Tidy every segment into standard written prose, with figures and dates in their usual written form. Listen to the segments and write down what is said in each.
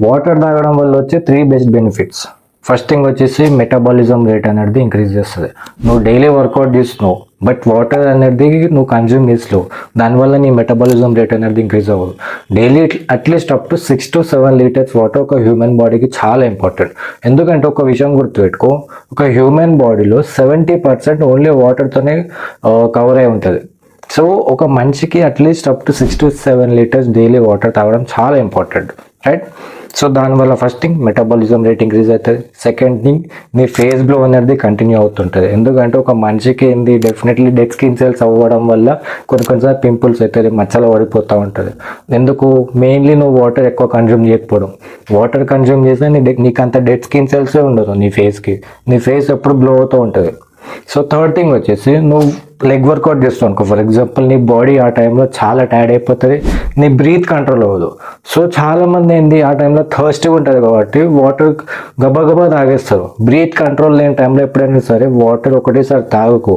Water తాగడం వల్ల వచ్చే 3 బెస్ట్ బెనిఫిట్స్. ఫస్ట్ థింగ్ వచ్చేసి మెటబాలిజం రేట్ అనేది ఇంక్రీజ్ చేస్తుంది. నువ్వు డైలీ వర్కౌట్ చేస్తున్నావు బట్ వాటర్ అనేది నువ్వు కన్జ్యూమ్ చేస్తావు, దానివల్ల నీ మెటబాలిజం రేట్ అనేది ఇంక్రీజ్ అవ్వదు. Daily at least up to 6 to 7 litres water ఒక హ్యూమన్ బాడీకి చాలా ఇంపార్టెంట్. ఎందుకంటే ఒక విషయం గుర్తుపెట్టుకో, ఒక హ్యూమన్ బాడీలో 70% ఓన్లీ వాటర్తోనే కవర్ అయి ఉంటుంది. సో ఒక మనిషికి at least up to 6 to 7 litres daily water తాగడం చాలా ఇంపార్టెంట్, రైట్? సో దానివల్ల first thing metabolism rate increase అవుతుంది. సెకండ్ థింగ్ నీ ఫేస్ గ్లో అనేది కంటిన్యూ అవుతుంటుంది. ఎందుకంటే ఒక మనిషికి ఏంది డెఫినెట్లీ డెడ్ స్కిన్ సెల్స్ అవ్వడం వల్ల కొన్నిసార్లు పింపుల్స్ అవుతుంది, మచ్చలు పడిపోతూ ఉంటుంది. ఎందుకు? మెయిన్లీ నువ్వు వాటర్ ఎక్కువ కన్జ్యూమ్ చేయకపోవడం. వాటర్ కన్జ్యూమ్ చేస్తే నీకు అంత డెడ్ స్కిన్ సెల్సే ఉండదు నీ ఫేస్కి. నీ ఫేస్ ఎప్పుడు గ్లో అవుతూ ఉంటుంది. సో థర్డ్ థింగ్ వచ్చేసి నువ్వు లెగ్ వర్కౌట్ చేస్తావు అనుకో, ఫర్ ఎగ్జాంపుల్ నీ బాడీ ఆ టైంలో చాలా టైర్డ్ అయిపోతుంది, నీ బ్రీత్ కంట్రోల్ అవ్వదు. సో చాలామంది ఏంది ఆ టైంలో థర్స్ట్గా ఉంటుంది కాబట్టి వాటర్ గబగబా తాగేస్తారు. బ్రీత్ కంట్రోల్ లేని టైంలో ఎప్పుడైనా సరే వాటర్ ఒకటేసారి తాగకు.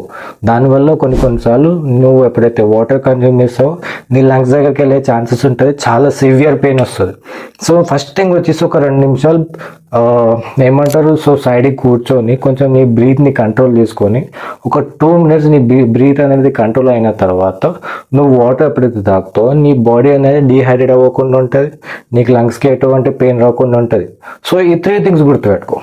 దానివల్ల కొన్నిసార్లు నువ్వు ఎప్పుడైతే వాటర్ కన్జ్యూమ్ చేస్తావో నీ లంగ్స్ దగ్గరికి వెళ్ళే ఛాన్సెస్ ఉంటుంది, చాలా సివియర్ పెయిన్ వస్తుంది. సో ఫస్ట్ థింగ్ వచ్చేసి ఒక 2 నిమిషాలు ఏమంటారు, సో సైడ్కి కూర్చొని కొంచెం నీ బ్రీత్ని కంట్రోల్ చేసుకొని ఒక 2 minutes నీ బ్రీత్ అనేది కంట్రోల్ అయిన తర్వాత నువ్వు వాటర్ ఎప్పుడైతే తాగుతావో నీ బాడీ అనేది డీహైడ్రేట్ అవ్వకుండా ఉంటుంది, నీకు లంగ్స్కి ఎటువంటి పెయిన్ రాకుండా ఉంటుంది. సో ఈ 3 థింగ్స్ గుర్తుపెట్టుకో.